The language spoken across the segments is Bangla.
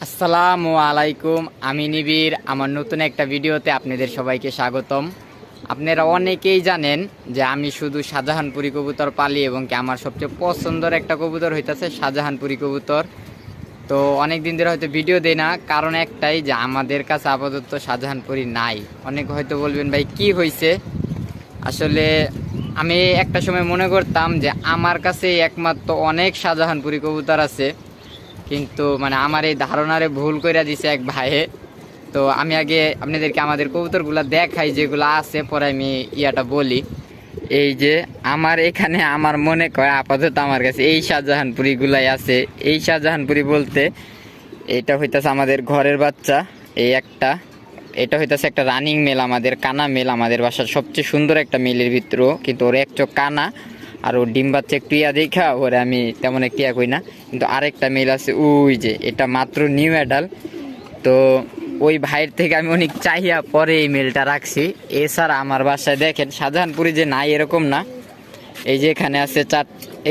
আসসালামু আলাইকুম, আমি নিবিড়। আমার নতুন একটা ভিডিওতে আপনাদের সবাইকে স্বাগতম। আপনারা অনেকেই জানেন যে আমি শুধু শাহজাহানপুরি কবুতর পালি এবং কি আমার সবচেয়ে পছন্দের একটা কবুতর হইতাছে শাহজাহানপুরি কবুতর। তো অনেক দিন ধরে হয়তো ভিডিও দেই না, কারণ একটাই যে আমাদের কাছে আপাতত শাহজাহানপুরি নাই। অনেকে হয়তো বলবেন ভাই কি হয়েছে। আসলে আমি একটা সময় মনে করতাম যে আমার কাছে একমাত্র অনেক শাহজাহানপুরি কবুতর আছে, কিন্তু মানে আমার এই ধারণারে ভুল করে দিছে এক ভাইয়ে। তো আমি আগে আপনাদেরকে আমাদের কবুতরগুলো দেখাই যেগুলো আছে, পরে আমি ইয়াটা বলি। এই যে আমার এখানে আমার মনে কয় আপাতত আমার কাছে এই শাহজাহানপুরিগুলাই আছে। এই শাহজাহানপুরি বলতে এটা হইতাছে আমাদের ঘরের বাচ্চা, এই একটা। এটা হইতাছে একটা রানিং মেল, আমাদের কানা মেল, আমাদের বাসার সবচেয়ে সুন্দর একটা মেলের ভিতরেও, কিন্তু ওর এক চোখ কানা আর ওর ডিম বাচ্চা একটু ইয়া দেখা ওরে আমি তেমন একটা ইয়া করি না। কিন্তু আরেকটা মেল আছে ওই যে, এটা মাত্র নিউ অ্যাডাল। তো ওই ভাইয়ের থেকে আমি অনেক চাহিয়া পরে এই মেলটা রাখছি। এছাড়া আমার বাসায় দেখেন শাহজাহানপুরি যে নাই এরকম না। এই যে এখানে আছে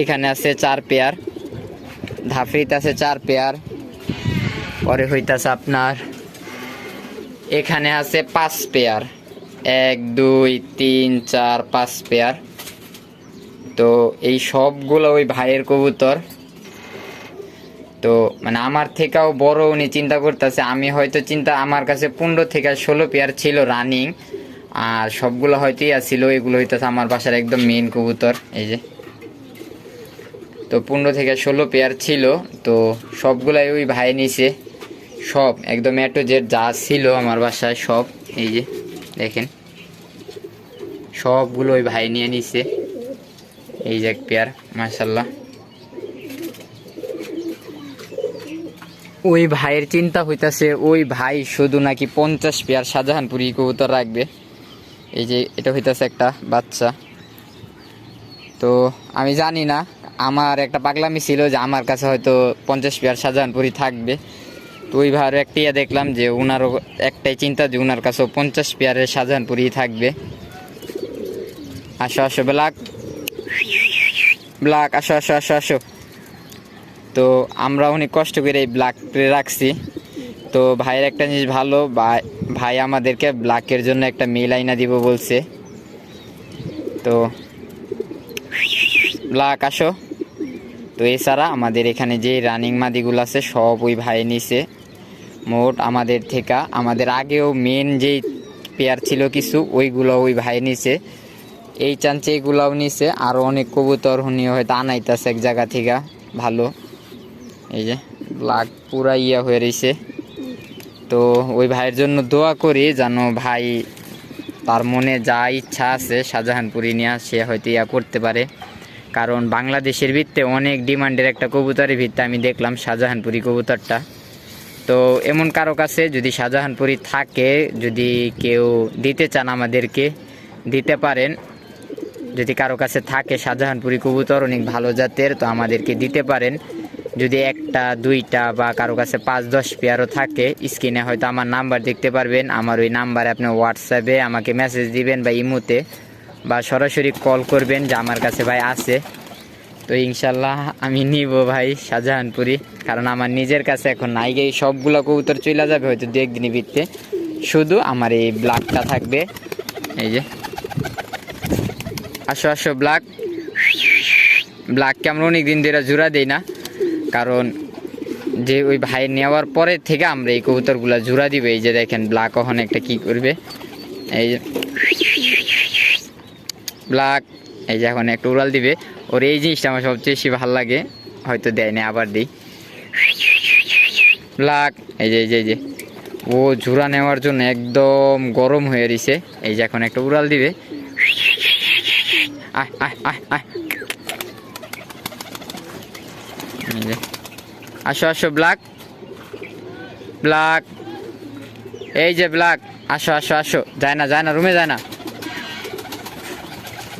এখানে আছে 4 পেয়ার, ধাফরিতে আছে 4 পেয়ার, পরে হইতাছে আপনার এখানে আছে 5 পেয়ার, 1 2 3 4 5 পেয়ার। তো এই সবগুলো ওই ভাইয়ের কবুতর। তো মানে আমার থেকেও বড় উনি চিন্তা করতেছে। আমি হয়তো আমার কাছে 15 থেকে 16 পেয়ার ছিল রানিং, আর সবগুলো হয়তো ইয়া ছিল। এগুলো হইতেছে আমার বাসার একদম মেইন কবুতর। এই যে, তো 15 থেকে 16 পেয়ার ছিল, তো সবগুলাই ওই ভাই নিছে। সব একদম এ টু জেড যা ছিল আমার বাসায় সব, এই যে দেখেন সবগুলো ওই ভাই নিয়ে নিছে। এই যে এক পেয়ার, মাশাআল্লাহ। ওই ভাইয়ের চিন্তা হইতাছে ওই ভাই শুধু নাকি 50 পেয়ার শাহজাহানপুরি কবুতর রাখবে। এই যে এটা হইতাছে একটা বাচ্চা। তো আমি জানি না, আমার একটা পাগলামি ছিল যে আমার কাছে হয়তো 50 পেয়ার শাহজাহানপুরি থাকবে। তো ওই ভাইয়ের একটা ইয়া দেখলাম যে ওনারও একটাই চিন্তা যে ওনার কাছেও 50 পেয়ারের শাহজাহানপুরি থাকবে। আসো আসো ব্ল্যাক, ব্ল্যাক আসো আসো আসো আসো। তো আমরা অনেক কষ্ট করে এই ব্ল্যাক রাখছি। তো ভাইয়ের একটা জিনিস ভালো, ভাই আমাদেরকে ব্ল্যাকের জন্য একটা মেল আইনা দিব বলছে। তো ব্ল্যাক আসো। তো এছাড়া আমাদের এখানে যে রানিং মাদিগুলো আছে সব ওই ভাই নিছে। মোট আমাদের থেকে আমাদের আগেও মেন যেই পেয়ার ছিল কিছু, ওইগুলো ওই ভাই নিছে। এই চান্সে এইগুলাও নিছে, আরও অনেক কবুতর হুনিও হয়তো আনাইতেছে এক জায়গা থেকে ভালো। এই যে ব্ল্যাক পুরা ইয়া হয়ে রয়েছে। তো ওই ভাইয়ের জন্য দোয়া করি যেন ভাই তার মনে যা ইচ্ছা আছে শাহজাহানপুরি নিয়ে সে হয়তো ইয়া করতে পারে। কারণ বাংলাদেশের ভিত্তিতে অনেক ডিমান্ডের একটা কবুতরের ভিত্তিতে আমি দেখলাম শাহজাহানপুরি কবুতরটা। তো এমন কারো কাছে যদি শাহজাহানপুরি থাকে, যদি কেউ দিতে চান আমাদেরকে দিতে পারেন। যদি কারো কাছে থাকে শাহজাহানপুরি কবুতর অনেক ভালো জাতের, তো আমাদেরকে দিতে পারেন। যদি একটা দুইটা বা কারো কাছে 5-10 পেয়ারও থাকে, স্ক্রিনে হয়তো আমার নাম্বার দেখতে পারবেন। আমার ওই নাম্বারে আপনি হোয়াটসঅ্যাপে আমাকে মেসেজ দিবেন বা ইমোতে, বা সরাসরি কল করবেন যে আমার কাছে ভাই আছে। তো ইনশাল্লাহ আমি নিব ভাই শাহজাহানপুরি, কারণ আমার নিজের কাছে এখন নাই গিয়ে সবগুলো কবুতর চলে যাবে হয়তো 2-1 দিনের ভিত্তিতে। শুধু আমার এই ব্ল্যাকটা থাকবে। এই যে আসো আসো ব্ল্যাক, ব্ল্যাককে আমরা অনেক দিন ধরে জোড়া দেই না, কারণ যে ওই ভাই নেওয়ার পরে থেকে আমরা এই কবুতরগুলো জোড়া দিব। এই যে দেখেন ব্ল্যাক ওখানে একটা কি করবে, এই যে ব্ল্যাক, এই যে এখন একটা উড়াল দিবে। ওর এই জিনিসটা আমার সবচেয়ে বেশি ভালো লাগে, হয়তো দেয় না, আবার দিই। ব্ল্যাক এই যে এই যে ও জোড়া নেওয়ার জন্য একদম গরম হয়ে রয়েছে। এই যে এখন একটা উড়াল দিবে। আহ আহ আহ আহ, আসো আসো ব্ল্যাক, ব্ল্যাক এই যে ব্ল্যাক আসো আসো আসো। যায় না যায় না, রুমে যায় না,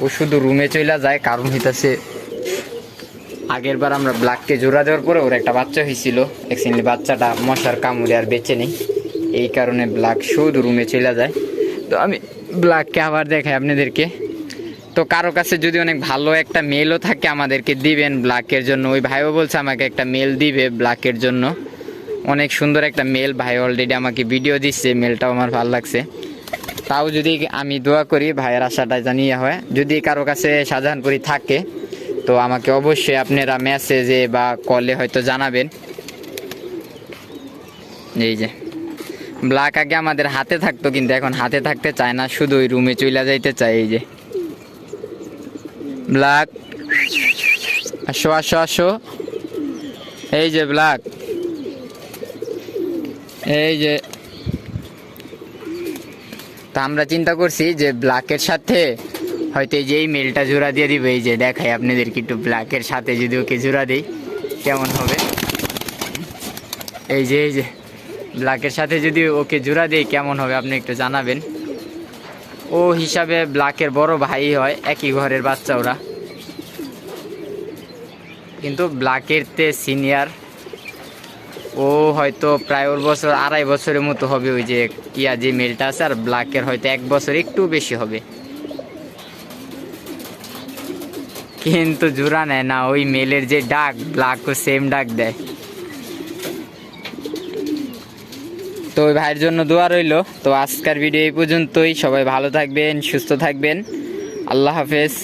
ও শুধু রুমে চলে যায়। কারণ হইতাছে আগের বার আমরা ব্ল্যাককে জোড়া দেওয়ার পরে ওর একটা বাচ্চা হয়েছিল, অ্যাকচুয়ালি বাচ্চাটা মশার কামড়ে আর বেঁচে নেই, এই কারণে ব্ল্যাক শুধু রুমে চলে যায়। তো আমি ব্ল্যাককে আবার দেখাই আপনাদেরকে। তো কারো কাছে যদি অনেক ভালো একটা মেলও থাকে আমাদেরকে দিবেন ব্ল্যাকের জন্য। ওই ভাইও বলছে আমাকে একটা মেল দিবে ব্ল্যাকের জন্য। অনেক সুন্দর একটা মেল, ভাই অলরেডি আমাকে ভিডিও দিচ্ছে, মেলটাও আমার ভালো লাগছে। তাও যদি আমি দোয়া করি ভাইয়ের আশাটা জানিয়ে হয়, যদি কারো কাছে শাহজাহানপুরি থাকে তো আমাকে অবশ্যই আপনারা মেসেজে বা কলে হয়তো জানাবেন। এই যে ব্ল্যাক আগে আমাদের হাতে থাকতো, কিন্তু এখন হাতে থাকতে চায় না, শুধু ওই রুমে চলে যাইতে চায়। এই যে ব্ল্যাক, আসো আসো আসো। এই যে ব্ল্যাক, এই যে। তো আমরা চিন্তা করছি যে ব্ল্যাকের সাথে হয়তো এই যে এই মেলটা জোড়া দিয়ে দিবে। এই যে দেখাই আপনাদেরকে একটু, ব্ল্যাকের সাথে যদি ওকে জোড়া দিই কেমন হবে। এই যে ব্ল্যাকের সাথে যদি ওকে জোড়া দিই কেমন হবে আপনি একটু জানাবেন। ও হিসাবে ব্ল্যাকের বড় ভাই হয়, একই ঘরের বাচ্চা ওরা, কিন্তু ব্ল্যাকের তে সিনিয়র। ও হয়তো প্রায় ওর বছর 2.5 বছরের মতো হবে, ওই যে কিয়া যে মেলটা আছে, আর ব্ল্যাকের হয়তো 1 বছর একটু বেশি হবে। কিন্তু জোড়া নেয় না, ওই মেলের যে ডাক ব্ল্যাকও সেম ডাক দেয়। তো ওই ভাইয়ের জন্য দোয়া রইল। তো আজকের ভিডিও এই পর্যন্তই, সবাই ভালো থাকবেন, সুস্থ থাকবেন, আল্লাহ হাফেজ।